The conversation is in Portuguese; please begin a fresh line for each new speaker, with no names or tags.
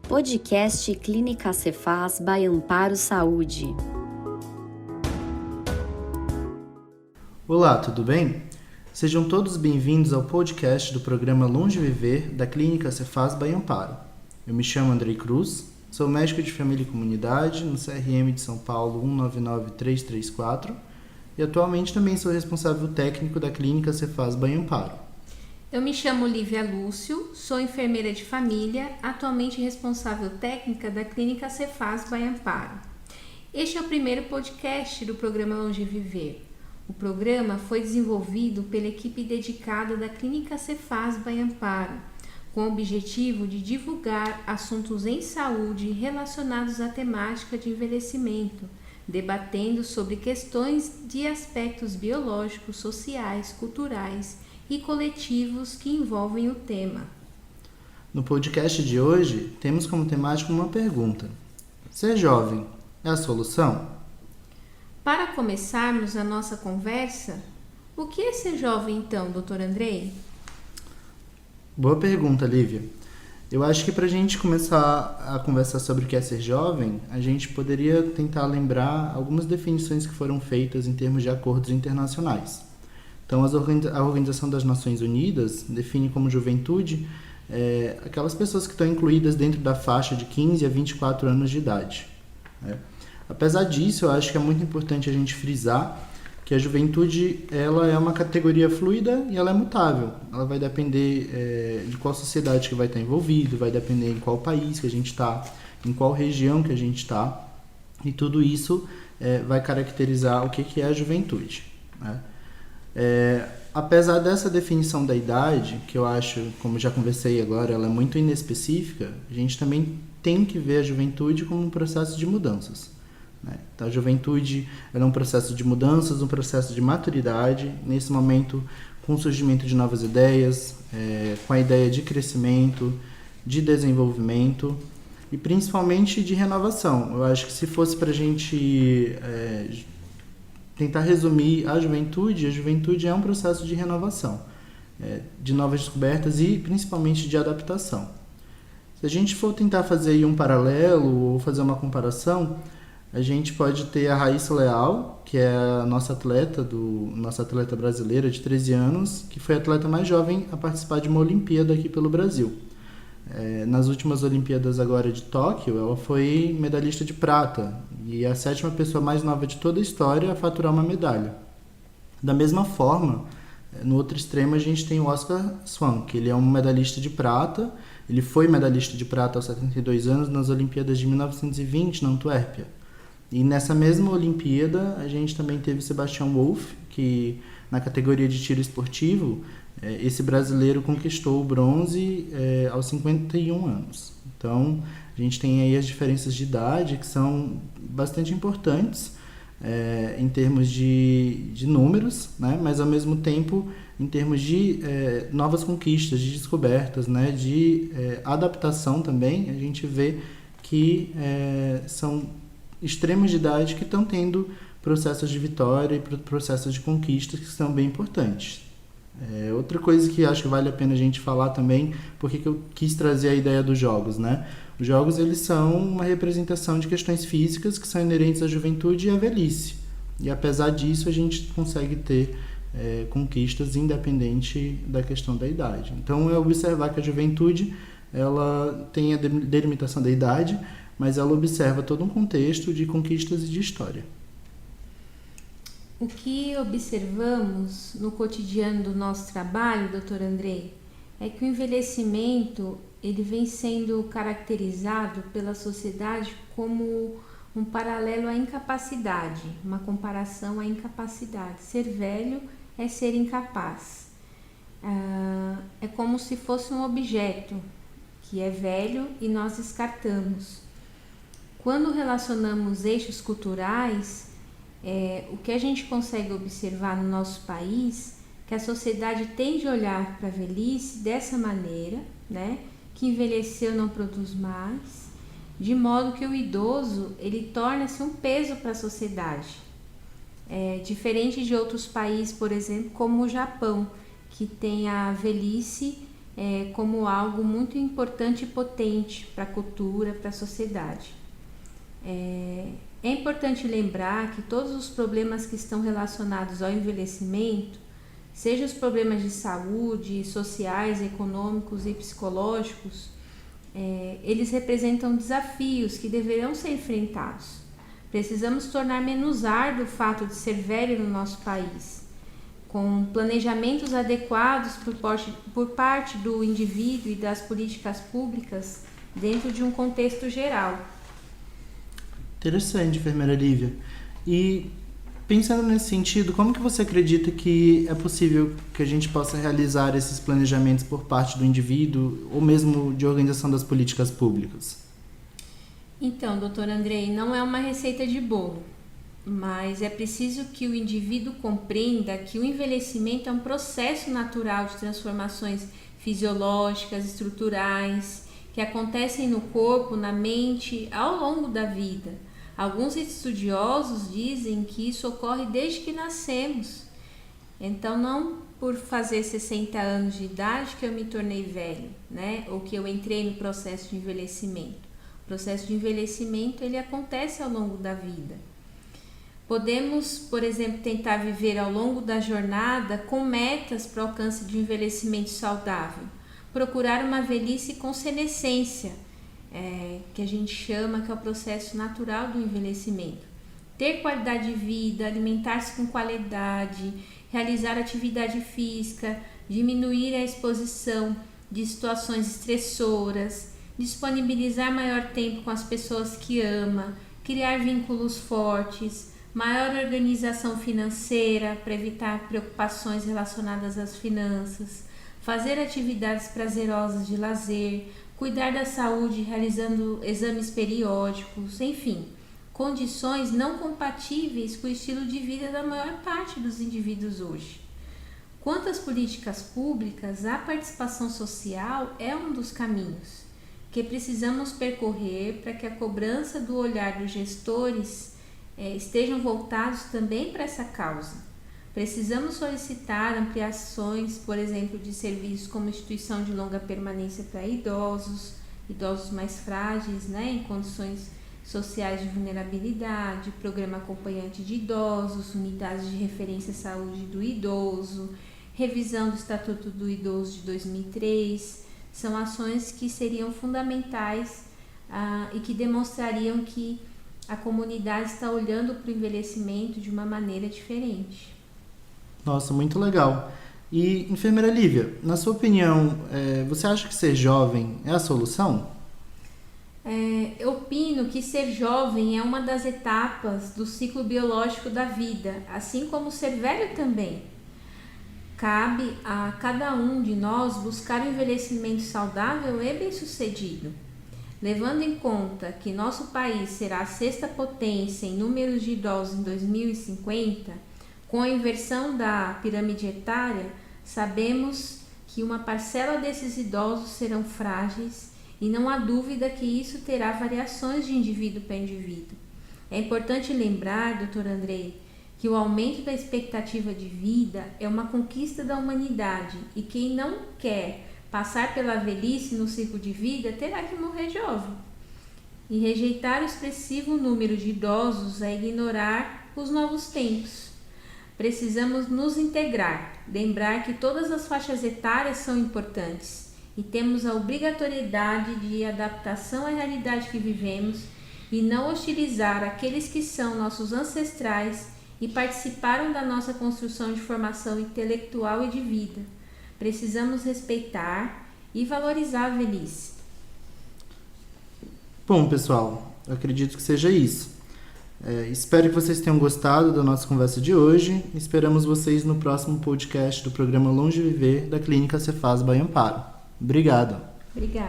Podcast Clínica Cefaz by Amparo Saúde.
Olá, tudo bem? Sejam todos bem-vindos ao podcast do programa Longe Viver da Clínica Cefaz by Amparo. Eu me chamo Andrei Cruz, sou médico de família e comunidade no CRM de São Paulo 199334 e atualmente também sou responsável técnico da Clínica Cefaz by Amparo.
Eu me chamo Lívia Lúcio, sou enfermeira de família, atualmente responsável técnica da Clínica Cefaz by Amparo. Este é o primeiro podcast do programa Longe Viver. O programa foi desenvolvido pela equipe dedicada da Clínica Cefaz by Amparo, com o objetivo de divulgar assuntos em saúde relacionados à temática de envelhecimento, debatendo sobre questões de aspectos biológicos, sociais, culturais e coletivos que envolvem o tema.
No podcast de hoje, temos como temática uma pergunta: ser jovem é a solução?
Para começarmos a nossa conversa, o que é ser jovem então, Dr. Andrei?
Boa pergunta, Lívia. Eu acho que para a gente começar a conversar sobre o que é ser jovem, a gente poderia tentar lembrar algumas definições que foram feitas em termos de acordos internacionais. Então, a Organização das Nações Unidas define como juventude aquelas pessoas que estão incluídas dentro da faixa de 15 a 24 anos de idade. Né? Apesar disso, eu acho que é muito importante a gente frisar que a juventude ela é uma categoria fluida e ela é mutável. Ela vai depender de qual sociedade que vai estar envolvido, vai depender em qual país que a gente está, em qual região que a gente está, e tudo isso vai caracterizar o que é a juventude. Né? Apesar dessa definição da idade, que eu acho, como já conversei agora, ela é muito inespecífica, a gente também tem que ver a juventude como um processo de mudanças. Né? Então, a juventude é um processo de mudanças, um processo de maturidade, nesse momento com o surgimento de novas ideias, com a ideia de crescimento, de desenvolvimento e principalmente de renovação. Eu acho que se fosse para a gente tentar resumir a juventude é um processo de renovação, de novas descobertas e principalmente de adaptação. Se a gente for tentar fazer aí um paralelo ou fazer uma comparação, a gente pode ter a Raíssa Leal, que é a nossa atleta brasileira de 13 anos, que foi a atleta mais jovem a participar de uma Olimpíada aqui pelo Brasil. Nas últimas Olimpíadas agora de Tóquio, ela foi medalhista de prata e é a 7ª pessoa mais nova de toda a história a faturar uma medalha. Da mesma forma, no outro extremo a gente tem o Oscar Swan, que ele é um medalhista de prata. Ele foi medalhista de prata aos 72 anos nas Olimpíadas de 1920 na Antuérpia. E nessa mesma Olimpíada a gente também teve o Sebastian Wolf, que na categoria de tiro esportivo, esse brasileiro conquistou o bronze aos 51 anos. Então, a gente tem aí as diferenças de idade que são bastante importantes em termos de números, né? Mas ao mesmo tempo em termos de novas conquistas, de descobertas, né? De adaptação também, a gente vê que são extremos de idade que estão tendo processos de vitória e processos de conquistas que são bem importantes. Outra coisa que acho que vale a pena a gente falar também, porque que eu quis trazer a ideia dos jogos, né? Os jogos eles são uma representação de questões físicas que são inerentes à juventude e à velhice. E apesar disso a gente consegue ter conquistas independente da questão da idade. Então é observar que a juventude ela tem a delimitação da idade, mas ela observa todo um contexto de conquistas e de história.
O que observamos no cotidiano do nosso trabalho, Dr. Andrei, é que o envelhecimento ele vem sendo caracterizado pela sociedade como um paralelo à incapacidade, uma comparação à incapacidade. Ser velho é ser incapaz. É como se fosse um objeto que é velho e nós descartamos. Quando relacionamos eixos culturais, o que a gente consegue observar no nosso país, que a sociedade tende a olhar para a velhice dessa maneira, né? Que envelheceu não produz mais, de modo que o idoso ele torna-se um peso para a sociedade. Diferente de outros países, por exemplo, como o Japão, que tem a velhice como algo muito importante e potente para a cultura, para a sociedade. É importante lembrar que todos os problemas que estão relacionados ao envelhecimento, sejam os problemas de saúde, sociais, econômicos e psicológicos, eles representam desafios que deverão ser enfrentados. Precisamos tornar menos árduo o fato de ser velho no nosso país, com planejamentos adequados por parte do indivíduo e das políticas públicas dentro de um contexto geral.
Interessante, enfermeira Lívia. E pensando nesse sentido, como que você acredita que é possível que a gente possa realizar esses planejamentos por parte do indivíduo ou mesmo de organização das políticas públicas?
Então, doutor Andrei, não é uma receita de bolo, mas é preciso que o indivíduo compreenda que o envelhecimento é um processo natural de transformações fisiológicas, estruturais, que acontecem no corpo, na mente, ao longo da vida. Alguns estudiosos dizem que isso ocorre desde que nascemos. Então, não por fazer 60 anos de idade que eu me tornei velho, né? Ou que eu entrei no processo de envelhecimento. O processo de envelhecimento, ele acontece ao longo da vida. Podemos, por exemplo, tentar viver ao longo da jornada com metas para o alcance de um envelhecimento saudável. Procurar uma velhice com senescência, que a gente chama que é o processo natural do envelhecimento. Ter qualidade de vida, alimentar-se com qualidade, realizar atividade física, diminuir a exposição de situações estressoras, disponibilizar maior tempo com as pessoas que ama, criar vínculos fortes, maior organização financeira para evitar preocupações relacionadas às finanças, fazer atividades prazerosas de lazer, cuidar da saúde realizando exames periódicos, enfim, condições não compatíveis com o estilo de vida da maior parte dos indivíduos hoje. Quanto às políticas públicas, a participação social é um dos caminhos que precisamos percorrer para que a cobrança do olhar dos gestores estejam voltados também para essa causa. Precisamos solicitar ampliações, por exemplo, de serviços como instituição de longa permanência para idosos mais frágeis, né, em condições sociais de vulnerabilidade, programa acompanhante de idosos, unidades de referência à saúde do idoso, revisão do Estatuto do Idoso de 2003, são ações que seriam fundamentais e que demonstrariam que a comunidade está olhando para o envelhecimento de uma maneira diferente.
Nossa, muito legal. E, enfermeira Lívia, na sua opinião, você acha que ser jovem é a solução?
Eu opino que ser jovem é uma das etapas do ciclo biológico da vida, assim como ser velho também. Cabe a cada um de nós buscar um envelhecimento saudável e bem-sucedido. Levando em conta que nosso país será a sexta potência em números de idosos em 2050, com a inversão da pirâmide etária, sabemos que uma parcela desses idosos serão frágeis e não há dúvida que isso terá variações de indivíduo para indivíduo. É importante lembrar, Dr. Andrei, que o aumento da expectativa de vida é uma conquista da humanidade e quem não quer passar pela velhice no ciclo de vida terá que morrer jovem. E rejeitar o expressivo número de idosos é ignorar os novos tempos. Precisamos nos integrar, lembrar que todas as faixas etárias são importantes e temos a obrigatoriedade de adaptação à realidade que vivemos e não hostilizar aqueles que são nossos ancestrais e participaram da nossa construção de formação intelectual e de vida. Precisamos respeitar e valorizar a velhice.
Bom, pessoal, eu acredito que seja isso. Espero que vocês tenham gostado da nossa conversa de hoje. Esperamos vocês no próximo podcast do programa Longe Viver da Clínica Cefaz Bahia Amparo. Obrigado.
Obrigada.